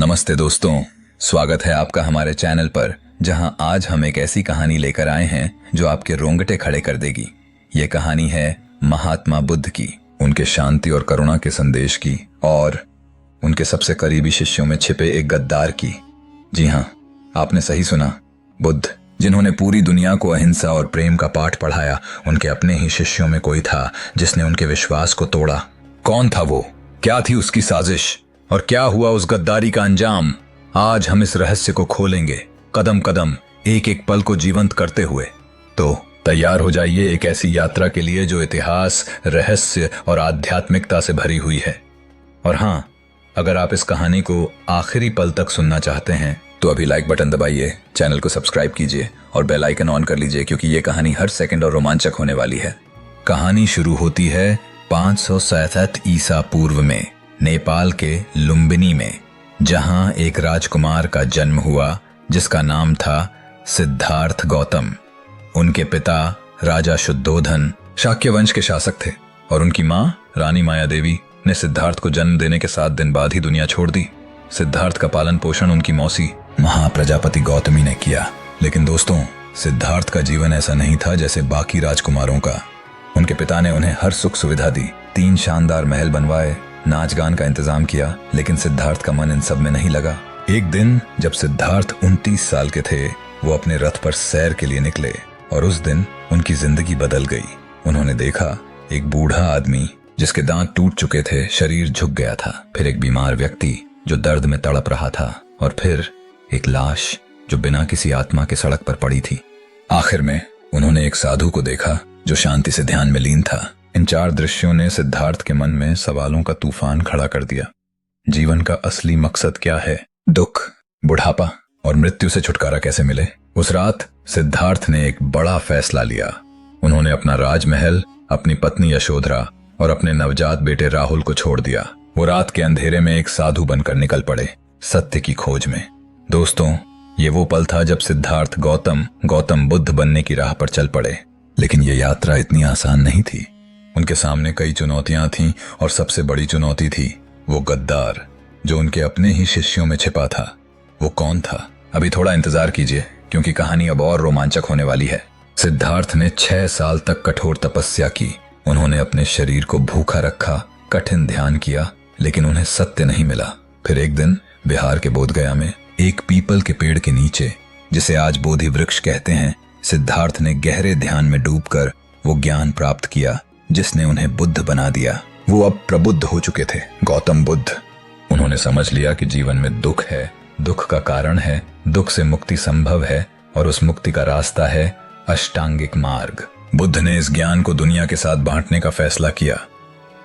नमस्ते दोस्तों, स्वागत है आपका हमारे चैनल पर, जहां आज हम एक ऐसी कहानी लेकर आए हैं जो आपके रोंगटे खड़े कर देगी। ये कहानी है महात्मा बुद्ध की, उनके शांति और करुणा के संदेश की और उनके सबसे करीबी शिष्यों में छिपे एक गद्दार की। जी हाँ, आपने सही सुना, बुद्ध, जिन्होंने पूरी दुनिया को अहिंसा और प्रेम का पाठ पढ़ाया, उनके अपने ही शिष्यों में कोई था जिसने उनके विश्वास को तोड़ा। कौन था वो? क्या थी उसकी साजिश? और क्या हुआ उस गद्दारी का अंजाम? आज हम इस रहस्य को खोलेंगे, कदम कदम, एक एक पल को जीवंत करते हुए। तो तैयार हो जाइए एक ऐसी यात्रा के लिए जो इतिहास, रहस्य और आध्यात्मिकता से भरी हुई है। और हाँ, अगर आप इस कहानी को आखिरी पल तक सुनना चाहते हैं तो अभी लाइक बटन दबाइए, चैनल को सब्सक्राइब कीजिए और बेल आइकन ऑन कर लीजिए, क्योंकि ये कहानी हर सेकंड और रोमांचक होने वाली है। कहानी शुरू होती है 567 ईसा पूर्व में, नेपाल के लुम्बिनी में, जहां एक राजकुमार का जन्म हुआ जिसका नाम था सिद्धार्थ गौतम। उनके पिता राजा शुद्धोधन शाक्य वंश के शासक थे और उनकी मां रानी माया देवी ने सिद्धार्थ को जन्म देने के 7 दिन बाद ही दुनिया छोड़ दी। सिद्धार्थ का पालन पोषण उनकी मौसी महाप्रजापति गौतमी ने किया। लेकिन दोस्तों, सिद्धार्थ का जीवन ऐसा नहीं था जैसे बाकी राजकुमारों का। उनके पिता ने उन्हें हर सुख सुविधा दी, 3 शानदार महल बनवाए, नाच गान का इंतजाम किया, लेकिन सिद्धार्थ का मन इन सब में नहीं लगा। एक दिन जब सिद्धार्थ 29 साल के थे, वो अपने रथ पर सैर के लिए निकले और उस दिन उनकी जिंदगी बदल गई। उन्होंने देखा एक बूढ़ा आदमी जिसके दांत टूट चुके थे, शरीर झुक गया था, फिर एक बीमार व्यक्ति जो दर्द में तड़प रहा था, और फिर एक लाश जो बिना किसी आत्मा के सड़क पर पड़ी थी। आखिर में उन्होंने एक साधु को देखा जो शांति से ध्यान में लीन था। इन 4 दृश्यों ने सिद्धार्थ के मन में सवालों का तूफान खड़ा कर दिया। जीवन का असली मकसद क्या है? दुख, बुढ़ापा और मृत्यु से छुटकारा कैसे मिले? उस रात सिद्धार्थ ने एक बड़ा फैसला लिया। उन्होंने अपना राजमहल, अपनी पत्नी यशोधरा और अपने नवजात बेटे राहुल को छोड़ दिया। वो रात के अंधेरे में एक साधु बनकर निकल पड़े, सत्य की खोज में। दोस्तों, ये वो पल था जब सिद्धार्थ गौतम बुद्ध बनने की राह पर चल पड़े। लेकिन ये यात्रा इतनी आसान नहीं थी। उनके सामने कई चुनौतियां थीं और सबसे बड़ी चुनौती थी वो गद्दार जो उनके अपने ही शिष्यों में छिपा था। वो कौन था? अभी थोड़ा इंतजार कीजिए, क्योंकि कहानी अब और रोमांचक होने वाली है। सिद्धार्थ ने 6 साल तक कठोर तपस्या की। उन्होंने अपने शरीर को भूखा रखा, कठिन ध्यान किया, लेकिन उन्हें सत्य नहीं मिला। फिर एक दिन बिहार के बोधगया में एक पीपल के पेड़ के नीचे, जिसे आज बोधि वृक्ष कहते हैं, सिद्धार्थ ने गहरे ध्यान में डूबकर वो ज्ञान प्राप्त किया जिसने उन्हें बुद्ध बना दिया। वो अब प्रबुद्ध हो चुके थे, गौतम बुद्ध। उन्होंने समझ लिया कि जीवन में दुख है, दुख का कारण है, दुख से मुक्ति संभव है और उस मुक्ति का रास्ता है अष्टांगिक मार्ग। बुद्ध ने इस ज्ञान को दुनिया के साथ बांटने का फैसला किया।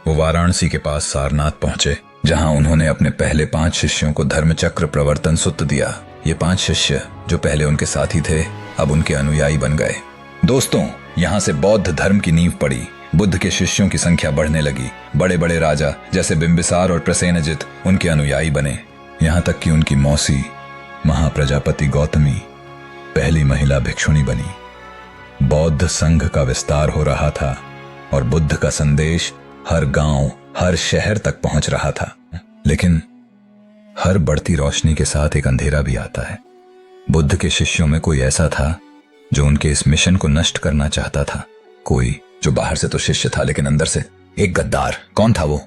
वो वाराणसी के पास सारनाथ पहुंचे, जहां उन्होंने अपने पहले 5 शिष्यों को धर्मचक्र प्रवर्तन सूत्र दिया। ये 5 शिष्य जो पहले उनके साथी थे, अब उनके अनुयायी बन गए। दोस्तों, यहाँ से बौद्ध धर्म की नींव पड़ी। बुद्ध के शिष्यों की संख्या बढ़ने लगी। बड़े बड़े राजा जैसे बिंबिसार और प्रसेनजित उनके अनुयायी बने, यहाँ तक कि उनकी मौसी महाप्रजापति गौतमी पहली महिला भिक्षुणी बनी। बौद्ध संघ का विस्तार हो रहा था और बुद्ध का संदेश हर गांव, हर शहर तक पहुंच रहा था। लेकिन हर बढ़ती रोशनी के साथ एक अंधेरा भी आता है। बुद्ध के शिष्यों में कोई ऐसा था जो उनके इस मिशन को नष्ट करना चाहता था। कोई जो बाहर से तो शिष्य था, लेकिन अंदर से एक गद्दार। कौन था वो?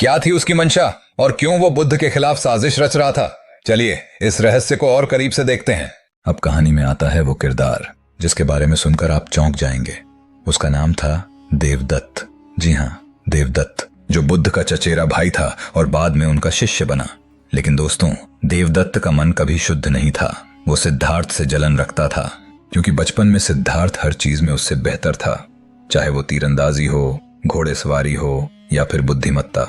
क्या थी उसकी मंशा और क्यों वो बुद्ध के खिलाफ साजिश रच रहा था? चलिए इस रहस्य को और करीब से देखते हैं। अब कहानी में आता है वो किरदार जिसके बारे में सुनकर आप चौंक जाएंगे। उसका नाम था देवदत्त। जी हाँ, देवदत्त, जो बुद्ध का चचेरा भाई था और बाद में उनका शिष्य बना। लेकिन दोस्तों, देवदत्त का मन कभी शुद्ध नहीं था। वो सिद्धार्थ से जलन रखता था, क्योंकि बचपन में सिद्धार्थ हर चीज में उससे बेहतर था, चाहे वो तीरंदाजी हो, घोड़ेसवारी हो या फिर बुद्धिमत्ता।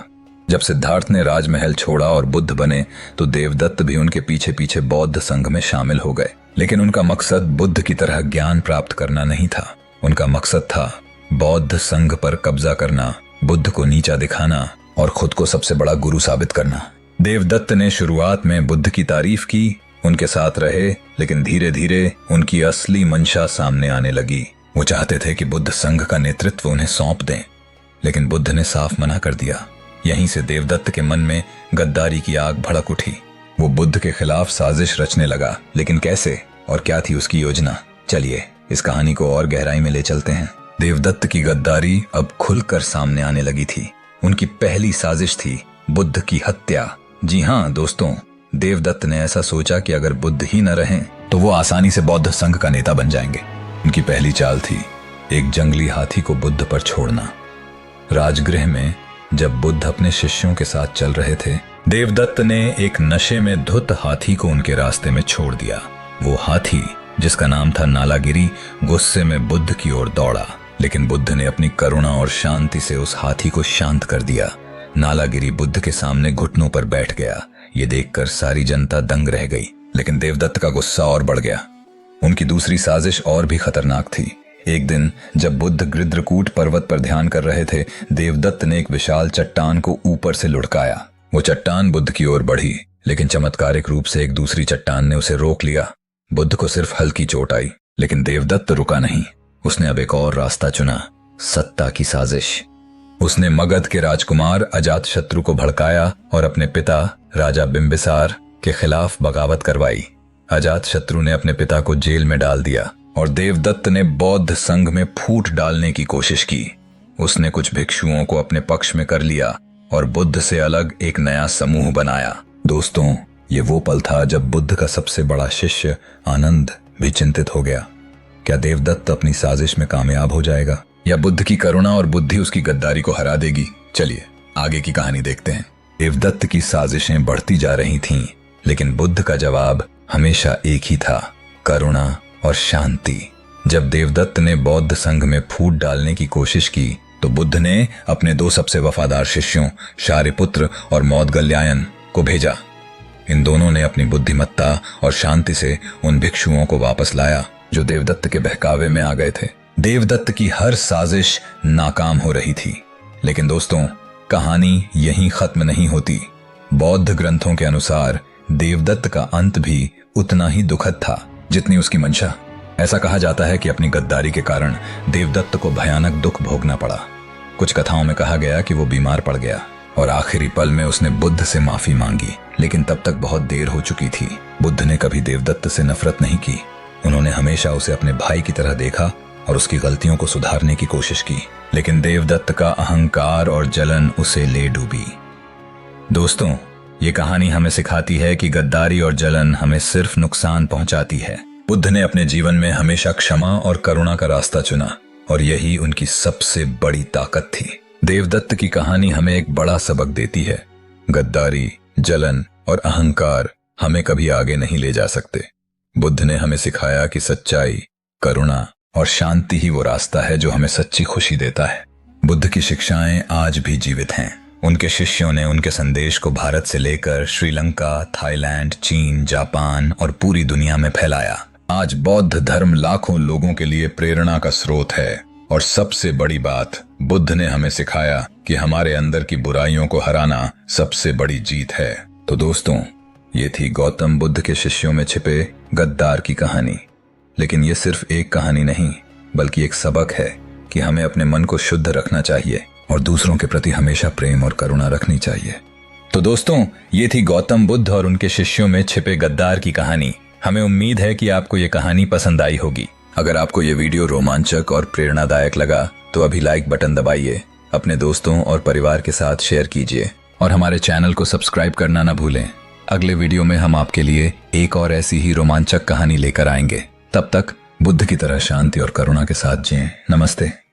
जब सिद्धार्थ ने राजमहल छोड़ा और बुद्ध बने, तो देवदत्त भी उनके पीछे पीछे बौद्ध संघ में शामिल हो गए। लेकिन उनका मकसद बुद्ध की तरह ज्ञान प्राप्त करना नहीं था। उनका मकसद था बौद्ध संघ पर कब्जा करना, बुद्ध को नीचा दिखाना और खुद को सबसे बड़ा गुरु साबित करना। देवदत्त ने शुरुआत में बुद्ध की तारीफ की, उनके साथ रहे, लेकिन धीरे धीरे उनकी असली मंशा सामने आने लगी। वो चाहते थे कि बुद्ध संघ का नेतृत्व उन्हें सौंप दें, लेकिन बुद्ध ने साफ मना कर दिया। यहीं से देवदत्त के मन में गद्दारी की आग भड़क उठी। वो बुद्ध के खिलाफ साजिश रचने लगा, लेकिन कैसे और क्या थी उसकी योजना? चलिए इस कहानी को और गहराई में ले चलते हैं। देवदत्त की गद्दारी अब खुलकर सामने आने लगी थी। उनकी पहली साजिश थी बुद्ध की हत्या। जी हाँ दोस्तों, देवदत्त ने ऐसा सोचा कि अगर बुद्ध ही न रहें तो वो आसानी से बौद्ध संघ का नेता बन जाएंगे। उनकी पहली चाल थी एक जंगली हाथी को बुद्ध पर छोड़ना। राजगृह में जब बुद्ध अपने शिष्यों के साथ चल रहे थे, देवदत्त ने एक नशे में धुत हाथी को उनके रास्ते में छोड़ दिया। वो हाथी, जिसका नाम था नालागिरी, गुस्से में बुद्ध की ओर दौड़ा, लेकिन बुद्ध ने अपनी करुणा और शांति से उस हाथी को शांत कर दिया। नालागिरी बुद्ध के सामने घुटनों पर बैठ गया। ये देखकर सारी जनता दंग रह गई, लेकिन देवदत्त का गुस्सा और बढ़ गया। उनकी दूसरी साजिश और भी खतरनाक थी। एक दिन जब बुद्ध गृध्रकूट पर्वत पर ध्यान कर रहे थे, देवदत्त ने एक विशाल चट्टान को ऊपर से लुढ़काया। वो चट्टान बुद्ध की ओर बढ़ी, लेकिन चमत्कारिक रूप से एक दूसरी चट्टान ने उसे रोक लिया। बुद्ध को सिर्फ हल्की चोट आई, लेकिन देवदत्त रुका नहीं। उसने अब एक और रास्ता चुना, सत्ता की साजिश। उसने मगध के राजकुमार अजातशत्रु को भड़काया और अपने पिता राजा बिंबिसार के खिलाफ बगावत करवाई। अजातशत्रु ने अपने पिता को जेल में डाल दिया और देवदत्त ने बौद्ध संघ में फूट डालने की कोशिश की। उसने कुछ भिक्षुओं को अपने पक्ष में कर लिया और बुद्ध से अलग एक नया समूह बनाया। दोस्तों, ये वो पल था जब बुद्ध का सबसे बड़ा शिष्य आनंद भी चिंतित हो गया। क्या देवदत्त अपनी साजिश में कामयाब हो जाएगा या बुद्ध की करुणा और बुद्धि उसकी गद्दारी को हरा देगी? चलिए आगे की कहानी देखते हैं। देवदत्त की साजिशें बढ़ती जा रही थीं, लेकिन बुद्ध का जवाब हमेशा एक ही था, करुणा और शांति। जब देवदत्त ने बौद्ध संघ में फूट डालने की कोशिश की, तो बुद्ध ने अपने दो सबसे वफादार शिष्यों शारिपुत्र और मौदगल्यायन को भेजा। इन दोनों ने अपनी बुद्धिमत्ता और शांति से उन भिक्षुओं को वापस लाया जो देवदत्त के बहकावे में आ गए थे। देवदत्त की हर साजिश नाकाम हो रही थी, लेकिन दोस्तों, कहानी यहीं खत्म नहीं होती। बौद्ध ग्रंथों के अनुसार देवदत्त का अंत भी उतना ही दुखद था जितनी उसकी मंशा। ऐसा कहा जाता है कि अपनी गद्दारी के कारण देवदत्त को भयानक दुख भोगना पड़ा। कुछ कथाओं में कहा गया कि वो बीमार पड़ गया और आखिरी पल में उसने बुद्ध से माफी मांगी, लेकिन तब तक बहुत देर हो चुकी थी। बुद्ध ने कभी देवदत्त से नफरत नहीं की। उन्होंने हमेशा उसे अपने भाई की तरह देखा और उसकी गलतियों को सुधारने की कोशिश की, लेकिन देवदत्त का अहंकार और जलन उसे ले डूबी। दोस्तों, ये कहानी हमें सिखाती है कि गद्दारी और जलन हमें सिर्फ नुकसान पहुंचाती है। बुद्ध ने अपने जीवन में हमेशा क्षमा और करुणा का रास्ता चुना और यही उनकी सबसे बड़ी ताकत थी। देवदत्त की कहानी हमें एक बड़ा सबक देती है। गद्दारी, जलन और अहंकार हमें कभी आगे नहीं ले जा सकते। बुद्ध ने हमें सिखाया कि सच्चाई, करुणा और शांति ही वो रास्ता है जो हमें सच्ची खुशी देता है। बुद्ध की शिक्षाएं आज भी जीवित हैं। उनके शिष्यों ने उनके संदेश को भारत से लेकर श्रीलंका, थाईलैंड, चीन, जापान और पूरी दुनिया में फैलाया। आज बौद्ध धर्म लाखों लोगों के लिए प्रेरणा का स्रोत है और सबसे बड़ी बात, बुद्ध ने हमें सिखाया कि हमारे अंदर की बुराइयों को हराना सबसे बड़ी जीत है। तो दोस्तों, ये थी गौतम बुद्ध के शिष्यों में छिपे गद्दार की कहानी। लेकिन ये सिर्फ एक कहानी नहीं, बल्कि एक सबक है कि हमें अपने मन को शुद्ध रखना चाहिए और दूसरों के प्रति हमेशा प्रेम और करुणा रखनी चाहिए। तो दोस्तों, ये थी गौतम बुद्ध और उनके शिष्यों में छिपे गद्दार की कहानी। हमें उम्मीद है कि आपको ये कहानी पसंद आई होगी। अगर आपको ये वीडियो रोमांचक और प्रेरणादायक लगा तो अभी लाइक बटन दबाइए, अपने दोस्तों और परिवार के साथ शेयर कीजिए और हमारे चैनल को सब्सक्राइब करना ना भूलें। अगले वीडियो में हम आपके लिए एक और ऐसी ही रोमांचक कहानी लेकर आएंगे। तब तक बुद्ध की तरह शांति और करुणा के साथ जिएं। नमस्ते।